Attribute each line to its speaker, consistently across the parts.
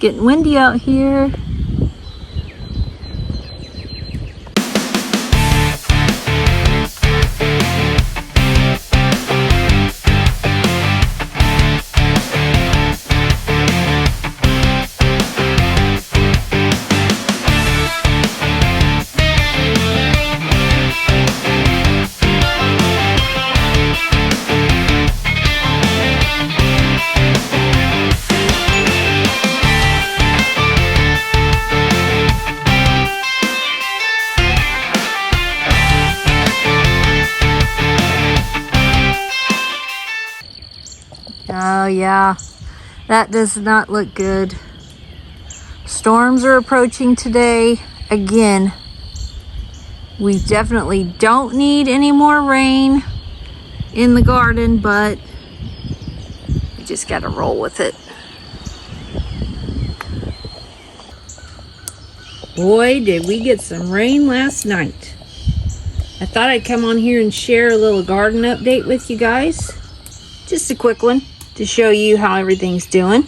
Speaker 1: getting windy out here. Oh yeah, that does not look good. Storms are approaching today. Again, we definitely don't need any more rain in the garden, but we just gotta roll with it. Boy, did we get some rain last night. I thought I'd come on here and share a little garden update with you guys. Just a quick one to show you how everything's doing.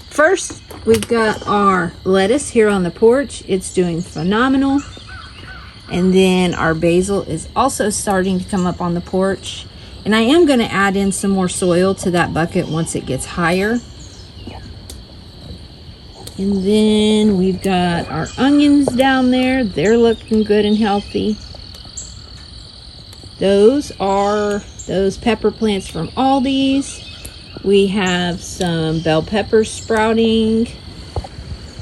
Speaker 1: First, we've got our lettuce here on the porch. It's doing phenomenal. And then our basil is also starting to come up on the porch. And I am going to add in some more soil to that bucket once it gets higher. And then we've got our onions down there. They're looking good and healthy. Those are those pepper plants from Aldi's. We have some bell peppers sprouting.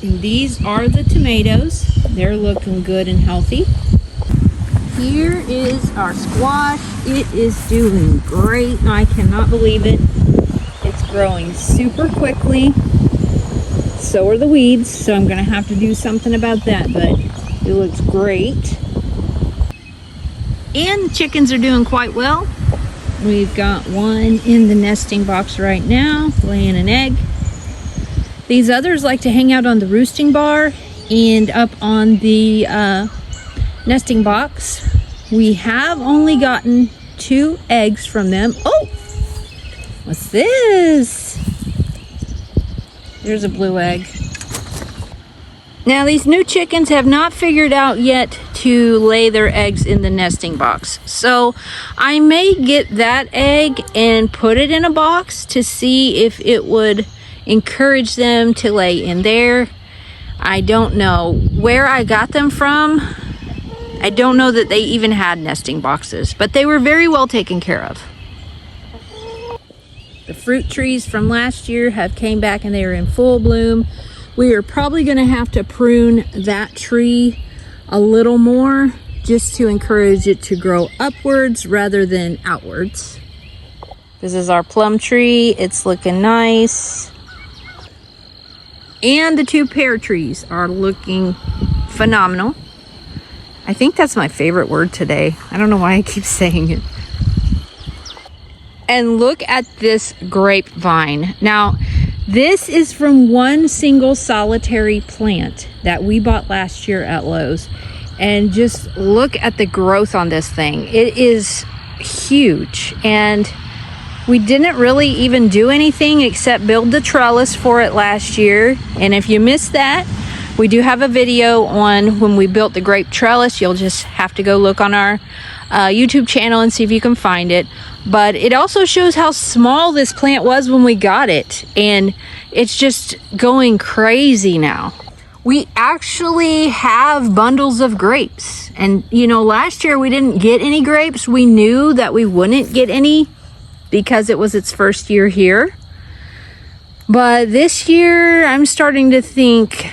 Speaker 1: And these are the tomatoes. They're looking good and healthy. Here is our squash. It is doing great. I cannot believe it. It's growing super quickly. So are the weeds, so I'm gonna have to do something about that, but it looks great. And the chickens are doing quite well. We've got one in the nesting box right now, laying an egg. These others like to hang out on the roosting bar and up on the nesting box. We have only gotten 2 eggs from them. Oh, what's this? There's a blue egg. Now these new chickens have not figured out yet to lay their eggs in the nesting box. So I may get that egg and put it in a box to see if it would encourage them to lay in there. I don't know where I got them from. I don't know that they even had nesting boxes, but they were very well taken care of. The fruit trees from last year have came back and they are in full bloom. We are probably going to have to prune that tree a little more just to encourage it to grow upwards rather than outwards. This is our plum tree. It's looking nice. And the 2 pear trees are looking phenomenal. I think that's my favorite word today. I don't know why I keep saying it. And look at this grapevine. Now, this is from one single solitary plant that we bought last year at Lowe's. And just look at the growth on this thing. It is huge. And we didn't really even do anything except build the trellis for it last year. And if you missed that, we do have a video on when we built the grape trellis. You'll just have to go look on our YouTube channel and see if you can find it. But it also shows how small this plant was when we got it. And it's just going crazy now. We actually have bundles of grapes. And you know, last year we didn't get any grapes. We knew that we wouldn't get any because it was its first year here. But this year I'm starting to think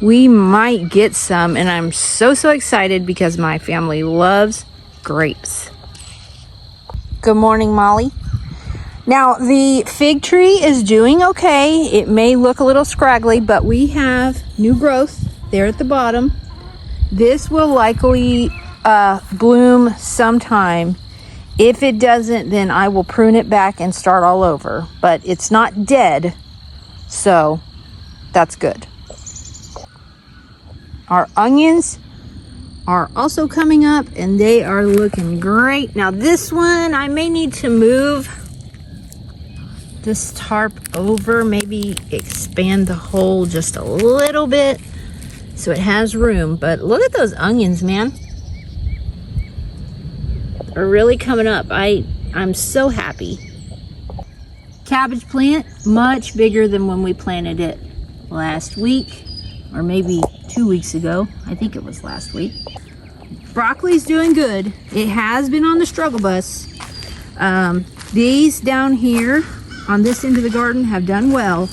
Speaker 1: we might get some. And I'm so excited because my family loves grapes. Good morning, Molly. Now, the fig tree is doing okay. It may look a little scraggly, but we have new growth there at the bottom. This will likely bloom sometime. If it doesn't, then I will prune it back and start all over. But it's not dead, so that's good. Our onions are also coming up and they are looking great. Now this one I may need to move this tarp over, maybe expand the hole just a little bit so it has room. But look at those onions, man. They're really coming up. I'm so happy. Cabbage plant, much bigger than when we planted it last week, or maybe 2 weeks ago. I think it was last week. Broccoli's doing good. It has been on the struggle bus. These down here on this end of the garden have done well,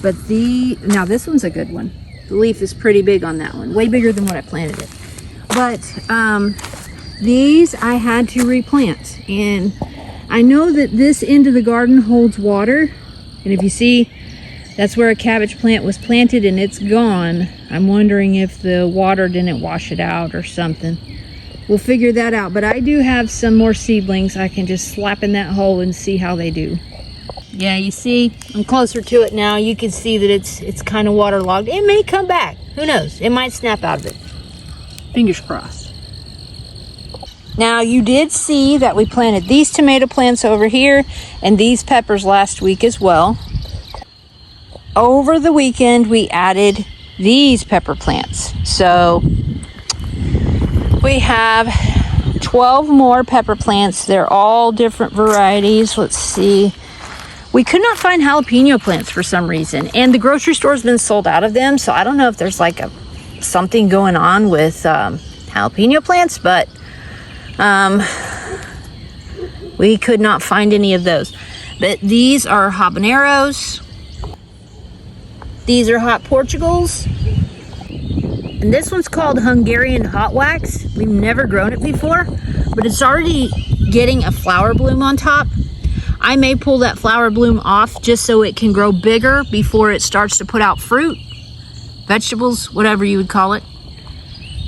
Speaker 1: but now this one's a good one. The leaf is pretty big on that one, way bigger than what I planted it. But these I had to replant, and I know that this end of the garden holds water, and if you see, that's where a cabbage plant was planted and it's gone. I'm wondering if the water didn't wash it out or something. We'll figure that out, but I do have some more seedlings I can just slap in that hole and see how they do. Yeah, you see, I'm closer to it now. You can see that it's kind of waterlogged. It may come back. Who knows? It might snap out of it. Fingers crossed. Now, you did see that we planted these tomato plants over here and these peppers last week as well. Over the weekend, we added these pepper plants. So we have 12 more pepper plants. They're all different varieties. Let's see. We could not find jalapeno plants for some reason, and the grocery store's been sold out of them. So I don't know if there's like something going on with jalapeno plants, but we could not find any of those. But these are habaneros. These are hot Portugals. And this one's called Hungarian hot wax. We've never grown it before, but it's already getting a flower bloom on top. I may pull that flower bloom off just so it can grow bigger before it starts to put out fruit, vegetables, whatever you would call it.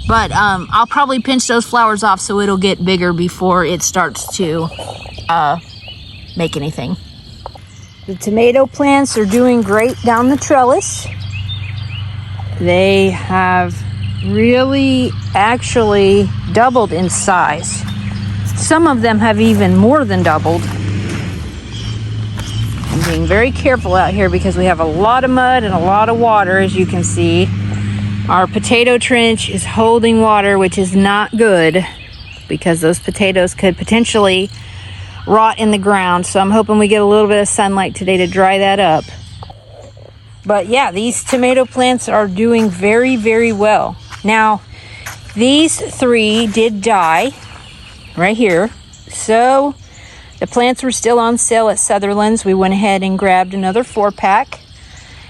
Speaker 1: But I'll probably pinch those flowers off so it'll get bigger before it starts to make anything. The tomato plants are doing great down the trellis. They have really actually doubled in size. Some of them have even more than doubled. I'm being very careful out here because we have a lot of mud and a lot of water, as you can see. Our potato trench is holding water, which is not good because those potatoes could potentially rot in the ground. So I'm hoping we get a little bit of sunlight today to dry that up. But yeah, these tomato plants are doing very, very well. Now, these 3 did die right here. So the plants were still on sale at Sutherland's. We went ahead and grabbed another 4-pack.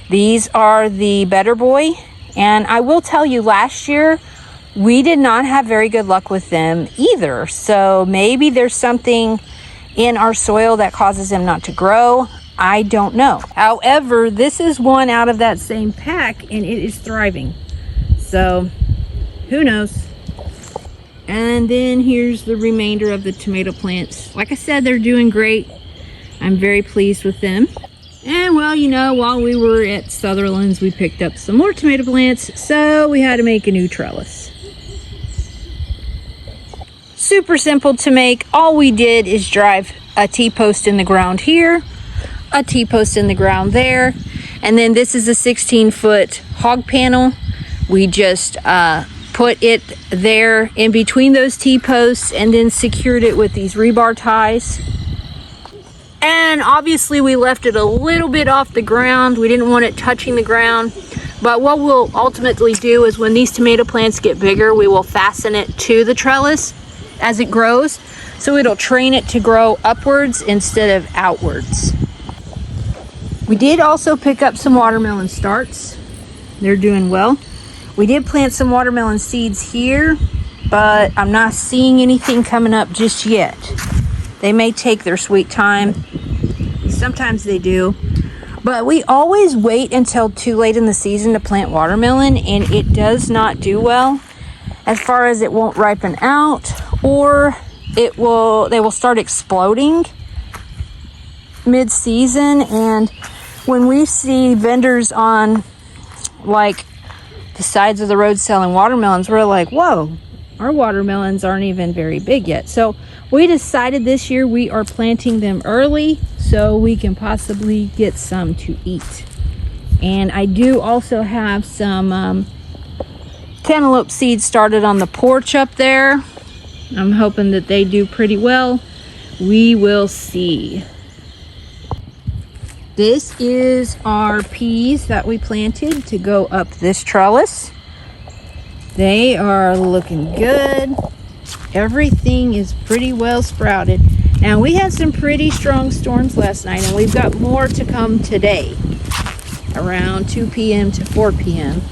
Speaker 1: These are the Better Boy. And I will tell you, last year, we did not have very good luck with them either. So maybe there's something in our soil that causes them not to grow. I don't know. However, this is one out of that same pack and it is thriving. So who knows? And then here's the remainder of the tomato plants. Like I said, they're doing great. I'm very pleased with them. And well, you know, while we were at Sutherland's, we picked up some more tomato plants, so we had to make a new trellis. Super simple to make. All we did is drive a T-post in the ground here, a T-post in the ground there, and then this is a 16-foot hog panel. We just put it there in between those T-posts and then secured it with these rebar ties. And obviously we left it a little bit off the ground. We didn't want it touching the ground. But what we'll ultimately do is when these tomato plants get bigger, we will fasten it to the trellis as it grows. So it'll train it to grow upwards instead of outwards. We did also pick up some watermelon starts. They're doing well. We did plant some watermelon seeds here, but I'm not seeing anything coming up just yet. They may take their sweet time. Sometimes they do. But we always wait until too late in the season to plant watermelon, and it does not do well as far as it won't ripen out, or they will start exploding mid-season. And when we see vendors on like the sides of the road selling watermelons, we're like, whoa, our watermelons aren't even very big yet. So we decided this year we are planting them early so we can possibly get some to eat. And I do also have some cantaloupe seeds started on the porch up there. I'm hoping that they do pretty well. We will see. This is our peas that we planted to go up this trellis. They are looking good. Everything is pretty well sprouted. Now, we had some pretty strong storms last night, and we've got more to come today around 2 p.m. to 4 p.m.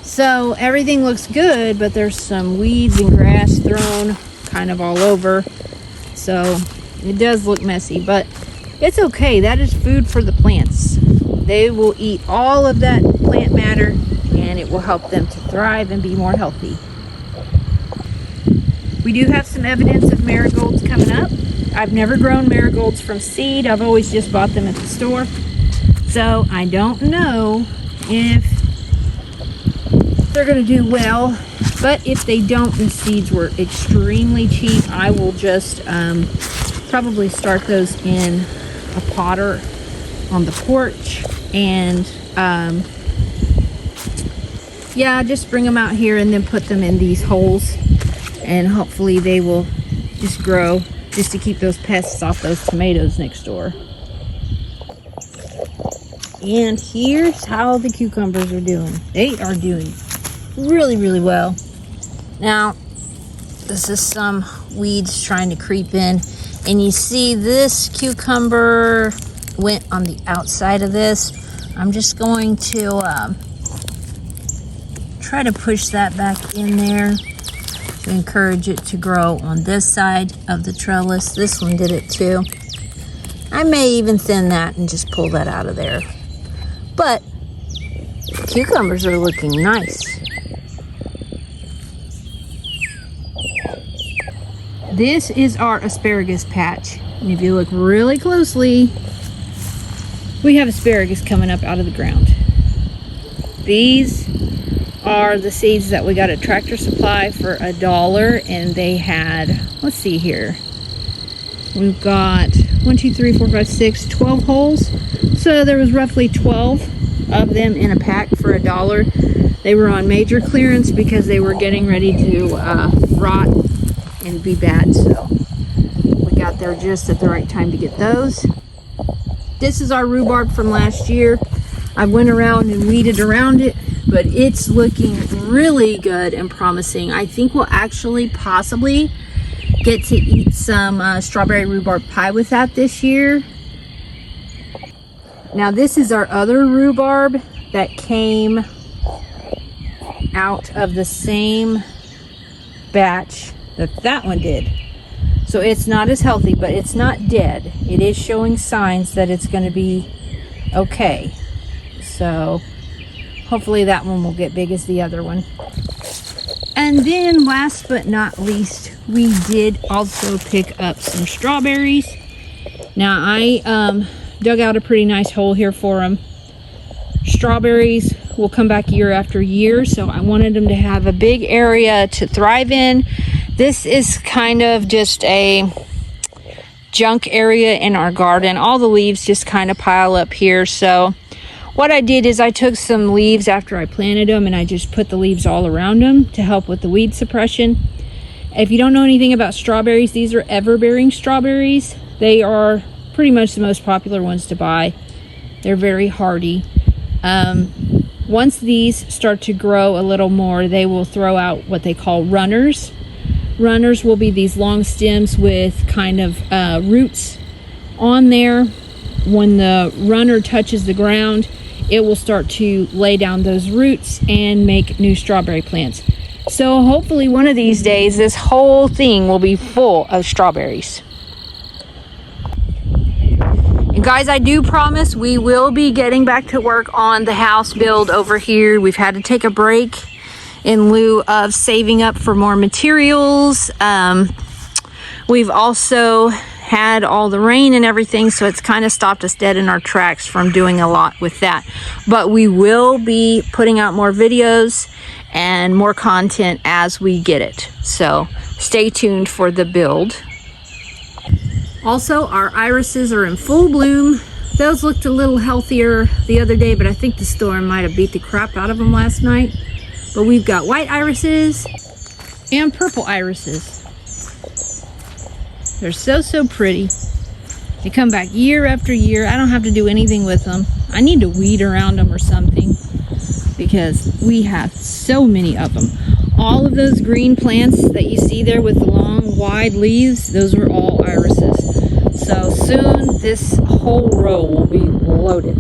Speaker 1: So everything looks good, but there's some weeds and grass thrown kind of all over. So it does look messy, but it's okay. That is food for the plants. They will eat all of that plant matter, and it will help them to thrive and be more healthy. We do have some evidence of marigolds coming up. I've never grown marigolds from seed. I've always just bought them at the store. So I don't know if they're going to do well. But if they don't, the seeds were extremely cheap. I will just probably start those in a potter on the porch. And yeah, just bring them out here and then put them in these holes. And hopefully they will just grow, just to keep those pests off those tomatoes next door. And here's how the cucumbers are doing. They are doing really, really well. Now, this is some weeds trying to creep in. And you see this cucumber went on the outside of this. I'm just going to try to push that back in there to encourage it to grow on this side of the trellis. This one did it too. I may even thin that and just pull that out of there. But cucumbers are looking nice. This is our asparagus patch. And if you look really closely, we have asparagus coming up out of the ground. These are the seeds that we got at Tractor Supply for $1, and they had, let's see here, we've got 1, 2, 3, 4, 5, 6, 12 holes. So there was roughly 12 of them in a pack for $1. They were on major clearance because they were getting ready to rot and be bad. So we got there just at the right time to get those. This is our rhubarb from last year. I went around and weeded around it, but it's looking really good and promising. I think we'll actually possibly get to eat some strawberry rhubarb pie with that this year. Now, this is our other rhubarb that came out of the same batch that one did. So it's not as healthy, but it's not dead. It is showing signs that it's going to be okay. So hopefully that one will get big as the other one. And then last but not least, we did also pick up some strawberries. Now I dug out a pretty nice hole here for them. Strawberries will come back year after year, so I wanted them to have a big area to thrive in. This is kind of just a junk area in our garden. All the leaves just kind of pile up here. So what I did is I took some leaves after I planted them and I just put the leaves all around them to help with the weed suppression. If you don't know anything about strawberries, these are ever-bearing strawberries. They are pretty much the most popular ones to buy. They're very hardy. Once these start to grow a little more, they will throw out what they call runners. Runners will be these long stems with kind of roots on there. When the runner touches the ground, it will start to lay down those roots and make new strawberry plants. So hopefully one of these days, this whole thing will be full of strawberries. And guys, I do promise we will be getting back to work on the house build over here. We've had to take a break in lieu of saving up for more materials. We've also had all the rain and everything, so it's kind of stopped us dead in our tracks from doing a lot with that. But we will be putting out more videos and more content as we get it. So stay tuned for the build. Also, our irises are in full bloom. Those looked a little healthier the other day, but I think the storm might have beat the crap out of them last night. But we've got white irises and purple irises. They're so pretty. They come back year after year. I don't have to do anything with them. I need to weed around them or something because we have so many of them. All of those green plants that you see there with the long, wide leaves, those were all irises. So soon this whole row will be loaded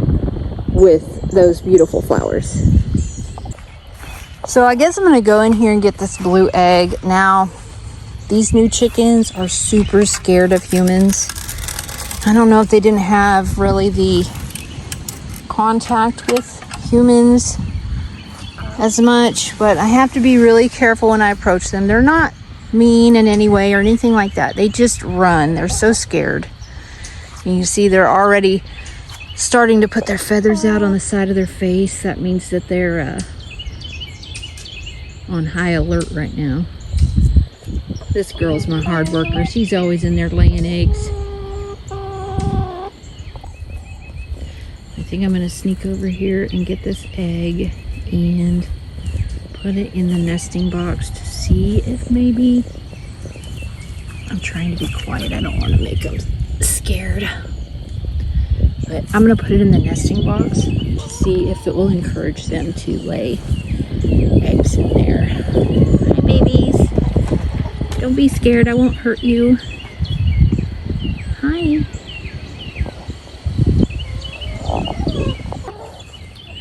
Speaker 1: with those beautiful flowers. So I guess I'm gonna go in here and get this blue egg. Now, these new chickens are super scared of humans. I don't know if they didn't have really the contact with humans as much, but I have to be really careful when I approach them. They're not mean in any way or anything like that. They just run. They're so scared. And you see they're already starting to put their feathers out on the side of their face. That means that they're on high alert right now. This girl's my hard worker. She's always in there laying eggs. I think I'm gonna sneak over here and get this egg and put it in the nesting box to see if maybe, I'm trying to be quiet. I don't want to make them scared. But I'm gonna put it in the nesting box to see if it will encourage them to lay eggs in there. Hi babies. Don't be scared, I won't hurt you. Hi.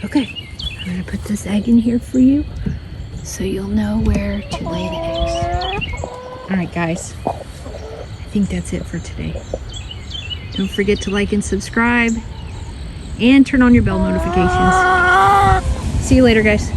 Speaker 1: Okay, I'm gonna put this egg in here for you so you'll know where to lay the eggs. All right, guys, I think that's it for today. Don't forget to like and subscribe and turn on your bell notifications. See you later, guys.